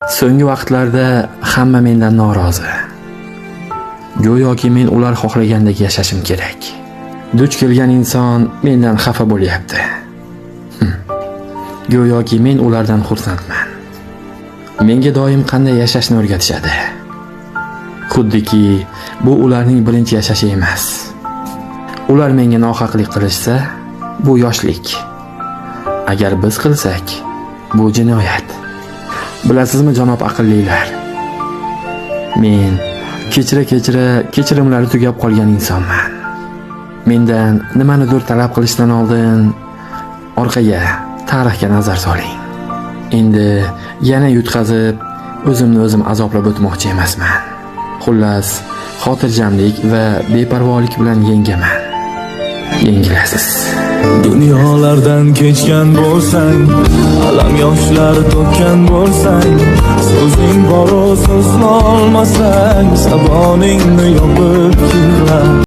So'nggi vaqtlarda hamma mendan norozi. Go'yoki men ular xohlagandek yashashim kerak. Duch kelgan inson mendan xafa bo'lyapti. Go'yoki men ulardan xursandman. Menga doim qanday yashashni o'rgatishadi. Xuddiki bu ularning birinchi yashashi emas. Ular menga nohaqlik qilishsa, bu yoshlik. Agar biz qilsak, bu jinoyat. Bilasizmi janob aqllilar? Men kechirimlari tugab qolgan insonman. Mendan nimanidir talab qilishdan oldin orqaga, tarixga nazar soling. Endi yana yutqazib, o'zimni o'zim azoblab o'tmoqchi emasman. Xullas, xotirjamlik va beparvolik bilan yengaman. Yengilasiz. Dunyolardan kechgan bo'lsang, alam yoshlar to'kkan bo'lsang, so'zing bor so'zlolmasang, saboningni yopib kirlar.